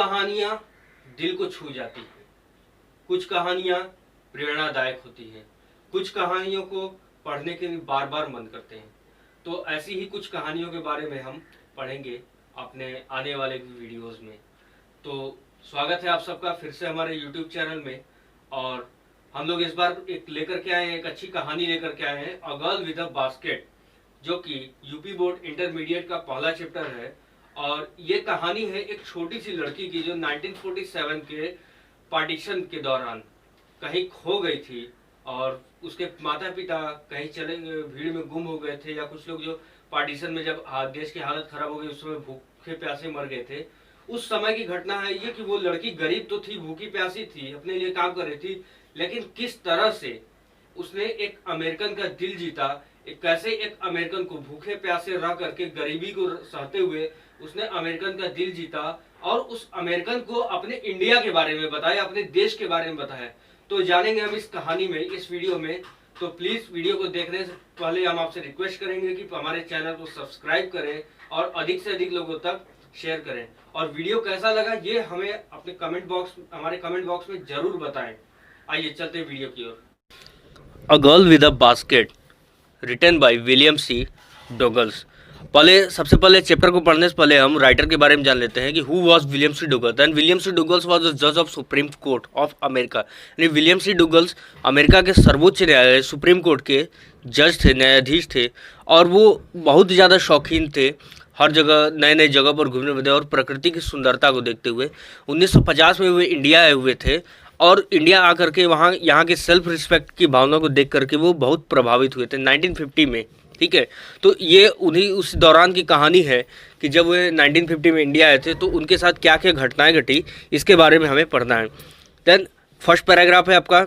कहानियां दिल को छू जाती हैं, कुछ कहानियां प्रेरणादायक होती हैं, कुछ कहानियों को पढ़ने के लिए बार बार मन करते हैं। तो ऐसी ही कुछ कहानियों के बारे में हम पढ़ेंगे अपने आने वाले वीडियोस में। तो स्वागत है आप सबका फिर से हमारे YouTube चैनल में। और हम लोग इस बार एक लेकर के आए हैं, एक अच्छी कहानी लेकर के आए हैं, अ गर्ल विद अ बास्केट, जो कि यूपी बोर्ड इंटरमीडिएट का पहला चैप्टर है। और ये कहानी है एक छोटी सी लड़की की जो 1947 के पार्टीशन के दौरान कहीं खो गई थी और उसके माता पिता कहीं चले भीड़ में गुम हो गए थे, या कुछ लोग जो पार्टीशन में जब देश की हालत खराब हो गई उस समय भूखे प्यासे मर गए थे। उस समय की घटना है ये कि वो लड़की गरीब तो थी, भूखी प्यासी थी, अपने लिए काम कर रही थी, लेकिन किस तरह से उसने एक अमेरिकन का दिल जीता, कैसे एक अमेरिकन को भूखे प्यासे रह करके गरीबी को सहते हुए उसने अमेरिकन का दिल जीता और उस अमेरिकन को अपने इंडिया के बारे में बताया, अपने देश के बारे में बताया। तो जानेंगे हम इस कहानी में, इस वीडियो में। तो प्लीज वीडियो को देखने से पहले हम आपसे रिक्वेस्ट करेंगे कि हमारे चैनल को सब्सक्राइब करें और अधिक से अधिक लोगों तक शेयर करें। और वीडियो कैसा लगा ये हमें अपने हमारे कमेंट बॉक्स में जरूर बताएं। आइए चलते हैं वीडियो की ओर। A girl with a basket, written by William C Douglas. सबसे पहले चैप्टर को पढ़ने से पहले हम राइटर के बारे में जान लेते हैं कि who was William C Douglas. And William C Douglas was the जज of Supreme Court of America. यानी विलियम सी डुगल्स अमेरिका के सर्वोच्च न्यायालय सुप्रीम कोर्ट के जज थे, न्यायाधीश थे। और वो बहुत ज़्यादा शौकीन थे, हर जगह नए नए जगह पर घूमने फिरने और प्रकृति की सुंदरता को देखते हुए 1950 में वे इंडिया आए हुए थे। और इंडिया आकर के यहाँ के सेल्फ रिस्पेक्ट की भावना को देख करके वो बहुत प्रभावित हुए थे 1950 में। ठीक है, तो ये उन्हीं उस दौरान की कहानी है कि जब वे 1950 में इंडिया आए थे तो उनके साथ क्या क्या घटनाएं घटी, इसके बारे में हमें पढ़ना है। देन फर्स्ट पैराग्राफ है आपका,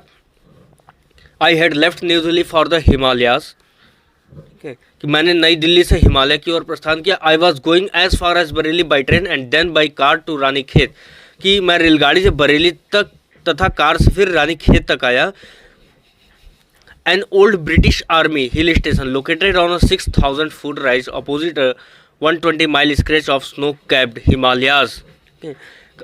I had left new Delhi for the Himalayas. ठीक है, कि मैंने नई दिल्ली से हिमालय की ओर प्रस्थान किया। I was going as far as Bareilly by train and then by car to Ranikhet, कि मैं रेलगाड़ी से बरेली तक तथा कार से फिर रानीखेत तक आया। An old British Army hill station located on a 6,000 foot rise opposite a 120 mile stretch of snow-capped Himalayas।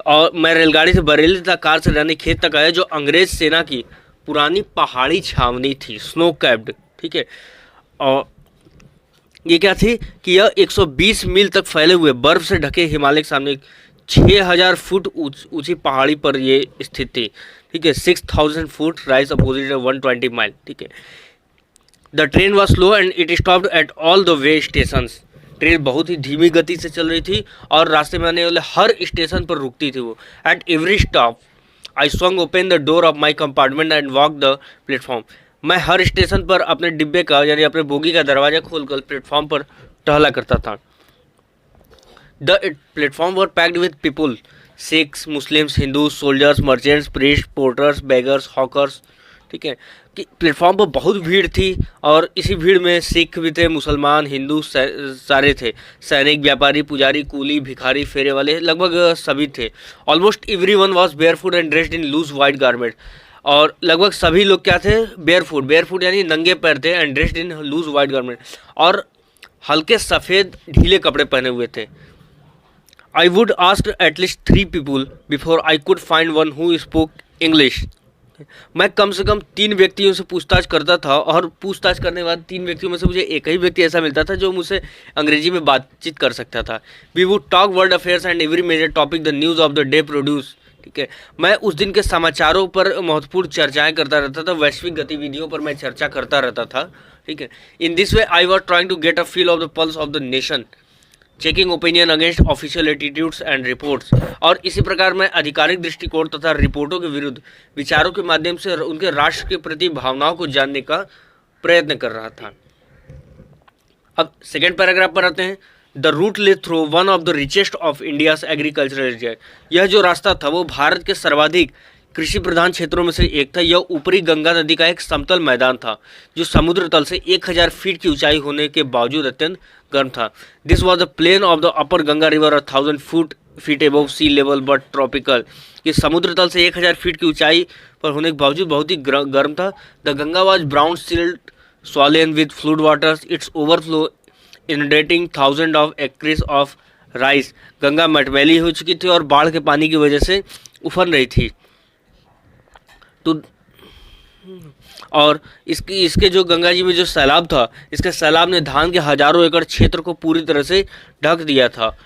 और मैं रेलगाड़ी से बरेली तथा कार से रानीखेत तक आया, जो अंग्रेज सेना की पुरानी पहाड़ी छावनी थी, स्नो कैप्ड। ठीक है, और ये क्या थी कि यह 120 मील तक फैले हुए बर्फ से ढके हिमालय के सामने 6000 फुट ऊंची पहाड़ी पर ये स्थित थी। ठीक है, 6000 फुट राइज अपोजिट 120 माइल। ठीक है, the train was slow and it stopped at all the way stations. Train बहुत ही धीमी गति से चल रही थी और रास्ते में आने वाले हर स्टेशन पर रुकती थी वो। At every stop I swung open the door of my compartment and walk the platform. मैं हर स्टेशन पर अपने डिब्बे का यानी अपने बोगी का दरवाजा खोलकर प्लेटफॉर्म पर टहला करता था। The platform were packed with people, Sikhs, Muslims, Hindu, soldiers, merchants, priest, porters, beggars, hawkers. ठीक है, कि प्लेटफॉर्म पर बहुत भीड़ थी और इसी भीड़ में सिख भी थे, मुसलमान, हिंदू सारे थे, सैनिक, व्यापारी, पुजारी, कूली, भिखारी, फेरे वाले, लगभग सभी थे। Almost everyone was barefoot and dressed in loose white garment. और लगभग सभी लोग क्या थे, बेयरफुट यानी नंगे पैर थे, and dressed in loose white garment, और हल्के सफ़ेद ढीले कपड़े पहने हुए थे। I would ask at least 3 people before I could find one who spoke English। मैं कम से कम 3 व्यक्तियों से पूछताछ करता था और पूछताछ करने के बाद 3 व्यक्तियों में से मुझे एक ही व्यक्ति ऐसा मिलता था जो मुझसे अंग्रेजी में बातचीत कर सकता था। We would talk world affairs and every major topic the news of the day produce। ठीक है, मैं उस दिन के समाचारों पर महत्वपूर्ण चर्चाएं करता रहता था, वैश्विक गतिविधियों पर मैं चर्चा करता रहता था। ठीक है, in this way I was trying to get a feel of the pulse of the nation, checking opinion against official attitudes and reports. और इसी प्रकार मैं आधिकारिक दृष्टिकोण तथा रिपोर्टों के विरुद्ध विचारों के माध्यम से उनके राष्ट्र के प्रति भावनाओं को जानने का प्रयत्न कर रहा था। अब सेकेंड पैराग्राफ पर आते हैं। द रूट ले through one of the richest of India's agricultural area. यह जो रास्ता था वो भारत के सर्वाधिक कृषि प्रधान क्षेत्रों में से एक था। यह ऊपरी गंगा नदी का एक समतल मैदान था जो समुद्र तल से 1000 फीट की ऊंचाई होने के बावजूद अत्यंत गर्म था। This was the plain of the upper Ganga river 1000 feet above sea level but tropical. ये समुद्र तल से 1000 फीट की ऊंचाई पर होने के बावजूद बहुत ही गर्म था। The Ganga was brown silt swollen with flood waters, its overflow inundating thousands of acres of rice. Ganga मटमैली हो चुकी थी और बाढ़ के पानी की वजह से उफन रही थी। तो और इसके जो गंगा जी में जो सैलाब था, इसके सैलाब ने धान के हजारों एकड़ क्षेत्र को पूरी तरह से ढक दिया था।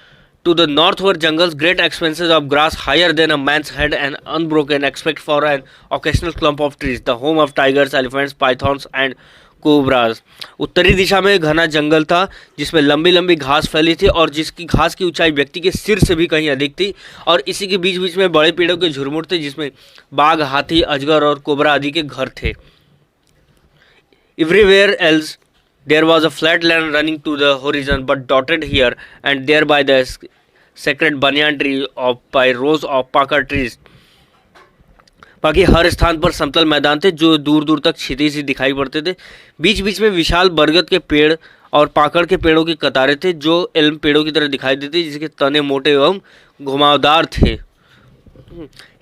To the north were jungles, great expanses of grass higher than a man's head and unbroken, except for an occasional clump of trees, the home of tigers, elephants, pythons and cobras. उत्तरी दिशा में घना जंगल था जिसमें लंबी लंबी घास फैली थी और जिसकी घास की ऊंचाई व्यक्ति के सिर से भी कहीं अधिक थी, और इसी के बीच बीच में बड़े पेड़ों के झुरमुट थे जिसमें बाघ, हाथी, अजगर और कोबरा आदि के घर थे। Everywhere else there was a flat land running to the horizon, but dotted here and there by the sacred banyan tree of by rows of pakar trees। बाकी हर स्थान पर समतल मैदान थे जो दूर दूर तक क्षिति सी दिखाई पड़ते थे। बीच बीच में विशाल बरगद के पेड़ और पाकड़ के पेड़ों की कतारें थे जो एल्म पेड़ों की तरह दिखाई देती, जिसके तने मोटे एवं घुमावदार थे।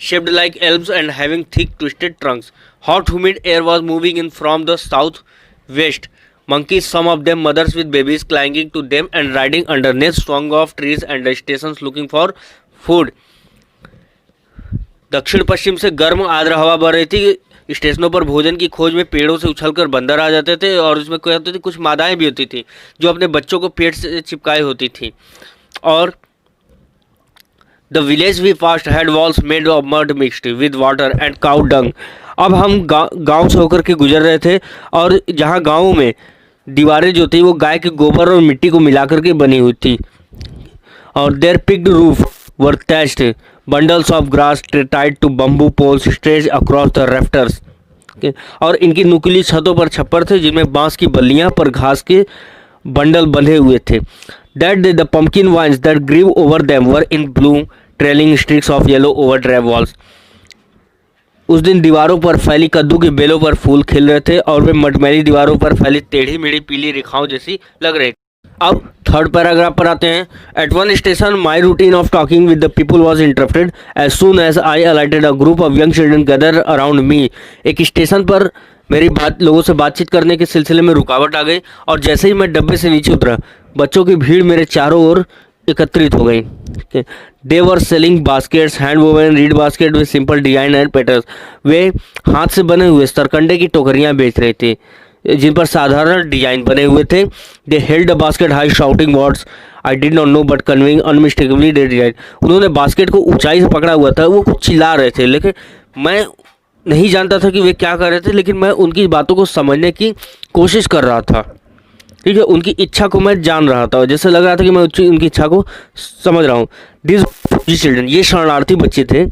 Shaped like elms and having thick twisted trunks. Hot humid air was moving in from the southwest. Monkeys, some of them mothers with babies, clinging to them and riding underneath swung off trees and stations looking for food. दक्षिण पश्चिम से गर्म आर्द्र हवा बह रही थी। स्टेशनों पर भोजन की खोज में पेड़ों से उछलकर बंदर आ जाते थे और उसमें क्या होती थी, कुछ मादाएं भी होती थी जो अपने बच्चों को पेट से चिपकाए होती थी। और The village we passed had walls made of mud mixed with water and cow dung। अब हम गांव से होकर के गुजर रहे थे और जहां गांवों में दीवारें जो थी वो गाय के गोबर और मिट्टी को मिलाकर के बनी हुई थी। और their picked roof were thatched, bundles of grass tied to bamboo poles stretched across the rafters। और इनकी नुकीली छतों पर छप्पर थे जिनमें बांस की बल्लियां पर घास के बंडल बंधे हुए थे। That day the pumpkin vines that grew over them were in bloom, trailing streaks of yellow over drab walls। उस दिन दीवारों पर फैली कद्दू की बेलों पर फूल खिल रहे थे और वे मटमैली दीवारों पर फैली टेढ़ी मेढ़ी पीली रेखाओं जैसी लग रही। अब थर्ड पैराग्राफ पर आते हैं। At one station my routine of talking with the people was interrupted as soon as I alighted a group of young children gather around me. एक स्टेशन पर मेरी लोगों से बातचीत करने के सिलसिले में रुकावट आ गई और जैसे ही मैं डब्बे से नीचे उतरा बच्चों की भीड़ मेरे चारों ओर एकत्रित हो गई। They were selling baskets, hand woven reed basket with simple design and patterns. वे हाथ से बने हुए सरकंडे की टोकरियां बेच रहे थे जिन पर साधारण डिजाइन बने हुए थे। They held a basket high shouting words I did not know but conveying unmistakably their design. उन्होंने बास्केट को ऊंचाई से पकड़ा हुआ था, वो कुछ चिल्ला रहे थे लेकिन मैं नहीं जानता था कि वे क्या कर रहे थे, लेकिन मैं उनकी बातों को समझने की कोशिश कर रहा था। ठीक है, उनकी इच्छा को मैं जान रहा था, जैसे लग रहा था कि मैं उनकी इच्छा को समझ रहा हूँ। दिस चिल्ड्रन, ये शरणार्थी बच्चे थे।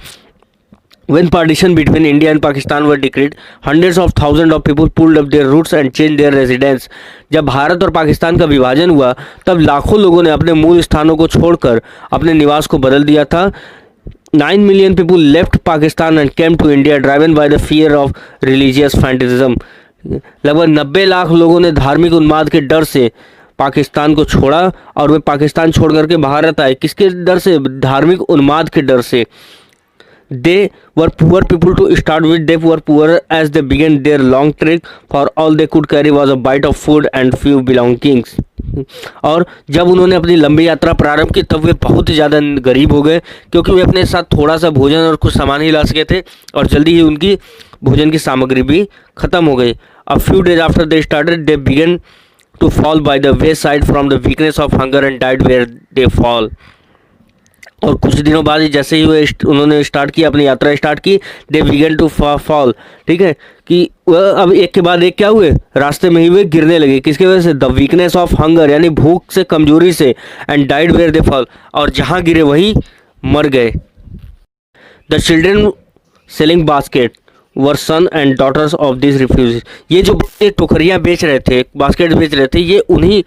When partition between India and Pakistan were decreed, hundreds of thousands of people pulled up their roots and changed their residence। जब भारत और पाकिस्तान का विभाजन हुआ तब लाखों लोगों ने अपने मूल स्थानों को छोड़कर अपने निवास को बदल दिया था। 9 million people left Pakistan and came to India driven by the fear of religious fanaticism। लगभग 90 लाख लोगों ने धार्मिक उन्माद के डर से पाकिस्तान को छोड़ा और वे पाकिस्तान छोड़ करके भारत आए। किसके डर से? धार्मिक उन्माद के डर से। They were poor people to start with. They were poor as they began their long trek, for all they could carry was a bite of food and few belongings। और जब उन्होंने अपनी लंबी यात्रा प्रारंभ की तब वे बहुत ही ज़्यादा गरीब हो गए क्योंकि वे अपने साथ थोड़ा सा भोजन और कुछ सामान ही ला सके थे और जल्दी ही उनकी भोजन की सामग्री भी खत्म हो गई। A few days after they started, they began to fall by the wayside from the weakness of hunger and died where they fall। और कुछ दिनों बाद ही जैसे ही उन्होंने स्टार्ट किया, अपनी यात्रा स्टार्ट की, दे बिगन टू फॉल। ठीक है, कि वह अब एक के बाद एक क्या हुए, रास्ते में ही वे गिरने लगे। किसके वजह से? द वीकनेस ऑफ हंगर, यानी भूख से, कमजोरी से। And died where they fall, और जहाँ गिरे वहीं मर गए। The children selling basket were son and daughters of this refugees. ये जो टोकरियाँ बेच रहे थे, बास्केट बेच रहे थे, ये उन्हीं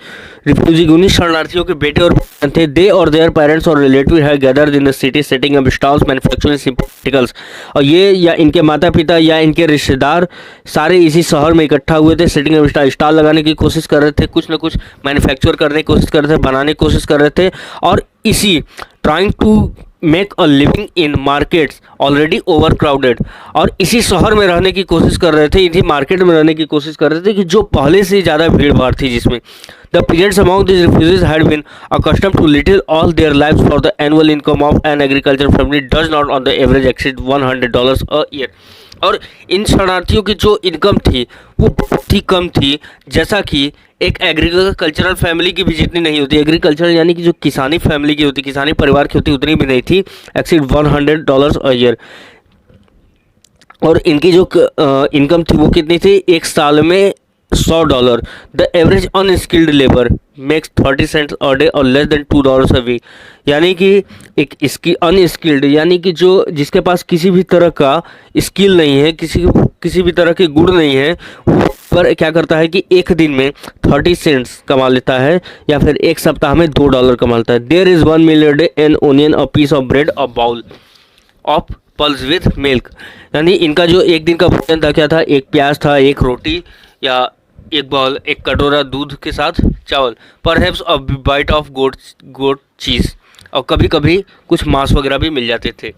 रिफ्यूजी, उन्हीं शरणार्थियों के बेटे और बहन थे। दे और देयर पेरेंट्स और relative have gathered in the city setting up stalls manufacturing simple. और ये या इनके माता पिता या इनके रिश्तेदार सारे इसी शहर में इकट्ठा हुए थे, सेटिंग अप स्टॉल लगाने की कोशिश कर रहे थे, कुछ ना कुछ मैन्युफैक्चर करने की कोशिश कर रहे थे, बनाने की कोशिश कर रहे थे। और इसी trying to make a living in markets already over crowded, और इसी शहर में रहने की कोशिश कर रहे थे, इसी मार्केट में रहने की कोशिश कर रहे थे कि जो पहले से ज़्यादा भीड़ भाड़ थी, जिसमें the periods among this refugees had been accustomed to little all their lives, for the annual income of an agriculture family does not on the average exceed $100 a year। और इन शरणार्थियों की जो इनकम थी वो बहुत ही कम थी, जैसा कि एक एग्रीकल्चरल फैमिली की भी जितनी नहीं होती, एग्रीकल्चर यानी कि जो किसानी फैमिली की होती, किसानी परिवार की होती, उतनी भी नहीं थी, एक्सीड $100 अ ईयर। और इनकी जो इनकम थी वो कितनी थी, एक साल में $100। The average unskilled labour makes 30 cents a day और लेस देन $2 अ वीक। यानी कि एक इसकी अनस्किल्ड यानी कि जो जिसके पास किसी भी तरह का स्किल नहीं है, किसी भी तरह के गुण नहीं है, वो पर क्या करता है कि एक दिन में 30 सेंट्स कमा लेता है, या फिर एक सप्ताह में $2 कमा लेता है। There is 1 meal a day, an onion, a piece of bread, a bowl of pulse with milk. यानी इनका जो एक दिन का भोजन था क्या था, एक प्याज था, एक रोटी या एक बाउल, एक कटोरा दूध के साथ चावल, perhaps a bite of goat cheese, और कभी कभी कुछ मांस वगैरह भी मिल जाते थे।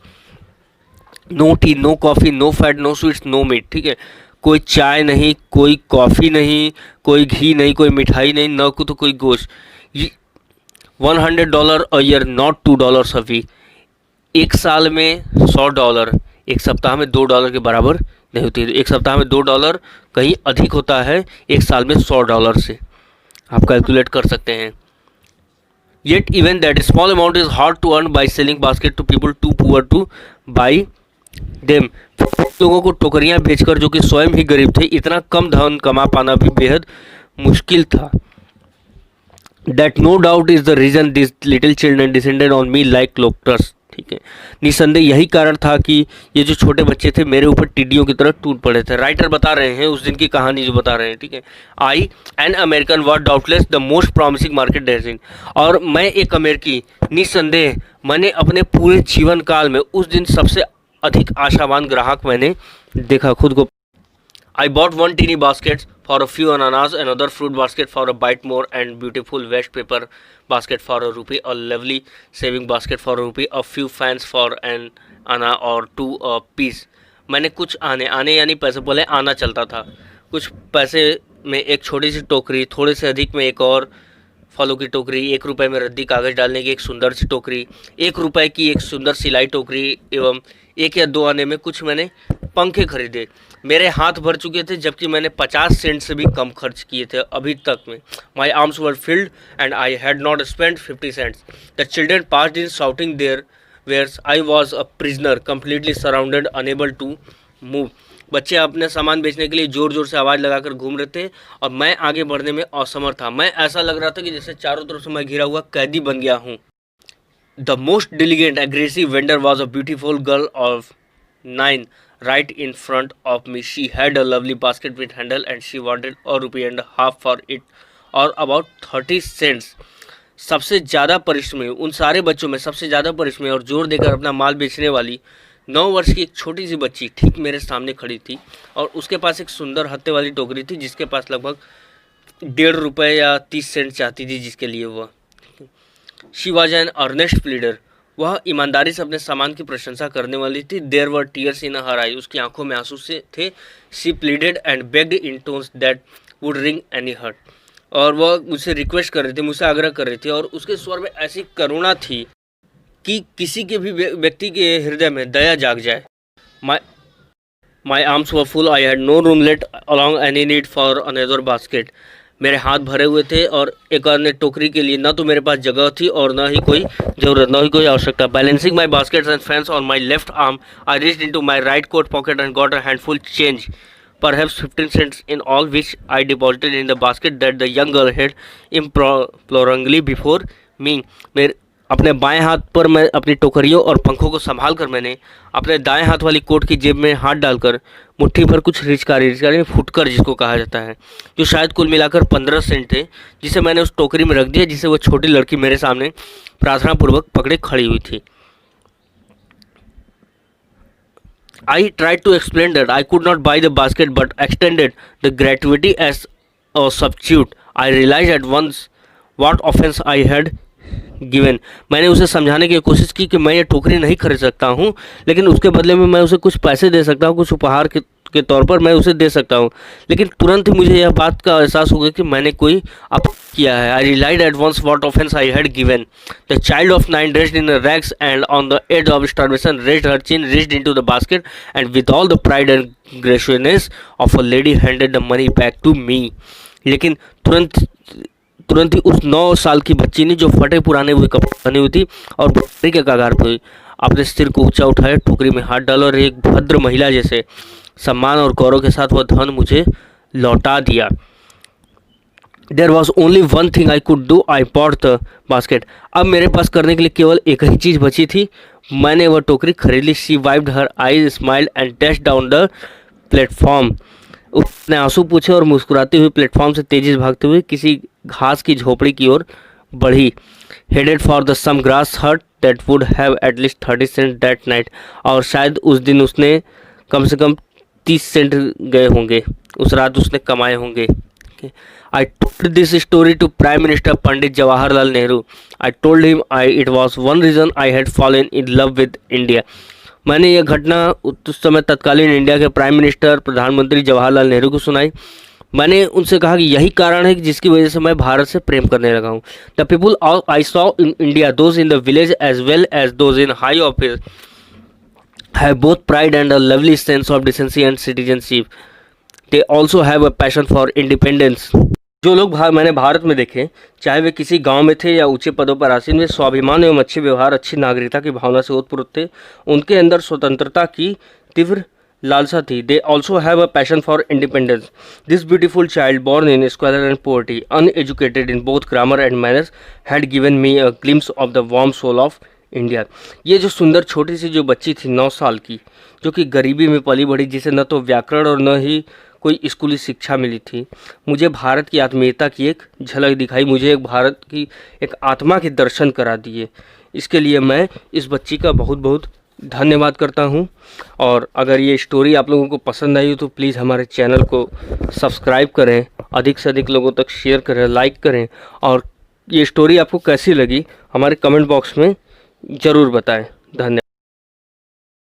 No tea, no coffee, no fat, no sweets, no meat. ठीक है, कोई चाय नहीं, कोई कॉफ़ी नहीं, कोई घी नहीं, कोई मिठाई नहीं, न तो कोई गोश्त। $100 a year, not $2 a week. एक साल में $100, एक सप्ताह में $2 के बराबर नहीं होती। एक सप्ताह में $2 कहीं अधिक होता है एक साल में $100 से, आप कैलकुलेट कर सकते हैं। Yet even that small amount is hard to earn by selling basket to people too poor to buy them. लोगों को टोकरियां बेचकर, जो कि स्वयं ही गरीब थे, इतना कम धन कमा पाना भी बेहद मुश्किल था। That no doubt is the reason this little children descended on me like locusts. ठीक है, निसंदेह यही कारण था कि ये जो छोटे बच्चे थे मेरे ऊपर टिड्डियों की तरह टूट पड़े थे। राइटर बता रहे हैं उस दिन की कहानी जो बता रहे हैं। ठीक है, I an American was doubtless the most promising market डेजिन, और मैं एक अमेरिकी, निसंदेह मैंने अपने पूरे जीवन काल में उस दिन सबसे अधिक आशावान ग्राहक मैंने देखा खुद को। I bought one teeny basket for a few ananas, another fruit basket for a bite more, and beautiful waste paper basket for ₹1, a lovely saving basket for ₹1, a few fans for an anna or two a piece। मैंने कुछ आने यानी पैसे, बोले आना चलता था, कुछ पैसे में एक छोटी सी टोकरी, थोड़े से अधिक में एक और फलों की टोकरी, ₹1 में रद्दी कागज़ डालने की एक सुंदर सी टोकरी, ₹1 की एक सुंदर सिलाई टोकरी, एवं 1 या 2 आने में कुछ मैंने पंखे खरीदे। मेरे हाथ भर चुके थे, जबकि मैंने 50 सेंट से भी कम खर्च किए थे अभी तक में। My arms were filled and I had not spend 50 cents. The children passed in shouting their wares. I was a prisoner completely surrounded, unable to move. बच्चे अपने सामान बेचने के लिए जोर जोर से आवाज़ लगाकर घूम रहे थे, और मैं आगे बढ़ने में असमर्थ था। मैं ऐसा लग रहा था कि जैसे चारों तरफ से मैं घिरा हुआ कैदी बन गया हूँ। The most diligent aggressive vendor was a beautiful girl of 9 right in front of me. She had a lovely basket with handle and she wanted ₹1.50 for it, or about 30 cents। सबसे ज़्यादा परिश्रमी, उन सारे बच्चों में सबसे ज़्यादा परिश्रमी और जोर देकर अपना माल बेचने वाली 9 वर्ष की एक छोटी सी बच्ची ठीक मेरे सामने खड़ी थी, और उसके पास एक सुंदर हत्ते वाली टोकरी थी जिसके पास लगभग ₹1.50 या 30 सेंट चाहती थी, जिसके लिए वह she was an earnest pleader. वह ईमानदारी से अपने सामान की प्रशंसा करने वाली थी। There were tears in her eye. उसकी आंखों में आंसू से थे। She pleaded and begged in tones that would ring any heart. और वह मुझसे रिक्वेस्ट कर रही थी, मुझसे आग्रह कर रही थी, और उसके स्वर में ऐसी करुणा थी कि किसी के भी व्यक्ति के हृदय में दया जाग जाए। My arms were full, I had no room let alone any need for another basket. मेरे हाथ भरे हुए थे और एक अन्य टोकरी के लिए न तो मेरे पास जगह थी और न ही कोई ज़रूरत, न ही कोई आवश्यकता। Balancing my baskets and fans on my left arm, I reached into my right coat pocket and got a handful change, perhaps 15 cents in all, which I deposited in the basket that the young girl had imploringly before me। मेरे अपने बाएं हाथ पर मैं अपनी टोकरियों और पंखों को संभाल कर मैंने अपने दाएं हाथ वाली कोट की जेब में हाथ डालकर मुट्ठी भर कुछ रिचकारी फुटकर जिसको कहा जाता है, जो शायद कुल मिलाकर 15 सेंट थे, जिसे मैंने उस टोकरी में रख दिया जिसे वो छोटी लड़की मेरे सामने प्रार्थनापूर्वक पकड़े खड़ी हुई थी। I tried to explain that I could not buy the basket but extended the gratuity as a substitute. I realized at once what offense I had given. मैंने उसे समझाने की कोशिश की कि मैं ये टोकरी नहीं खरीद सकता हूँ, लेकिन उसके बदले में मैं उसे कुछ पैसे दे सकता हूँ, कुछ उपहार के तौर पर मैं उसे दे सकता हूँ। लेकिन तुरंत ही मुझे यह बात का एहसास हो गया कि मैंने कोई अपराध किया है। I realised at once what offence I had given. The child of 9 dressed in rags and on the edge of starvation raised her chin, reached into the basket and with all the pride and graciousness of a lady handed the money back to me. लेकिन तुरंत ही उस 9 साल की बच्ची ने, जो फटे पुराने हुए कपड़े पहने हुई थी और बुढ़ापे के कगार पर, अपने सिर को ऊंचा उठाया, टोकरी में हाथ डाला और एक भद्र महिला जैसे सम्मान और गौरव के साथ वह धन मुझे लौटा दिया। There was only one thing I could do, I bought the basket. अब मेरे पास करने के लिए केवल एक ही चीज़ बची थी, मैंने वह टोकरी खरीद ली। She wiped her eyes, smiled and dashed down the platform. उसने आंसू पूछे और मुस्कुराते हुए प्लेटफॉर्म से तेजी से भागते हुए किसी घास की झोपड़ी की ओर बढ़ी। Headed for the some grass hut that would have at least 30 cent that night. और शायद उस दिन उसने कम से कम 30 सेंट गए होंगे, उस रात उसने कमाए होंगे। I told this story to prime minister Pandit Jawaharlal Nehru. I told him it was one reason I had fallen in love with India. मैंने यह घटना उस समय तत्कालीन इंडिया के प्राइम मिनिस्टर प्रधानमंत्री जवाहरलाल नेहरू को सुनाई। मैंने उनसे कहा कि यही कारण है कि जिसकी वजह से मैं भारत से प्रेम करने लगा हूँ। The people I saw in India, those in the village as well as those in high office, have both pride and a lovely sense of decency and citizenship. They also have a passion for independence. जो लोग मैंने भारत में देखे, चाहे वे किसी गांव में थे या ऊंचे पदों पर आसीन, वे स्वाभिमान एवं अच्छे व्यवहार, अच्छी नागरिकता की भावना से ओतप्रोत थे। उनके अंदर स्वतंत्रता की तीव्र लालसा थी। They also have a passion for independence. This beautiful child, born in squalor and poverty, uneducated in both grammar and manners, had given me a glimpse of the warm soul of India. ये जो सुंदर छोटी सी जो बच्ची थी 9 साल की, जो कि गरीबी में पली बढ़ी, जिसे न तो व्याकरण और न ही कोई स्कूली शिक्षा मिली थी, मुझे भारत की आत्मीयता की एक झलक दिखाई, मुझे एक भारत की एक आत्मा के दर्शन करा दिए। इसके लिए मैं इस बच्ची का बहुत बहुत धन्यवाद करता हूँ। और अगर ये स्टोरी आप लोगों को पसंद आई हो तो प्लीज़ हमारे चैनल को सब्सक्राइब करें, अधिक से अधिक लोगों तक शेयर करें, लाइक करें। और ये स्टोरी आपको कैसी लगी हमारे कमेंट बॉक्स में ज़रूर बताएं। धन्यवाद।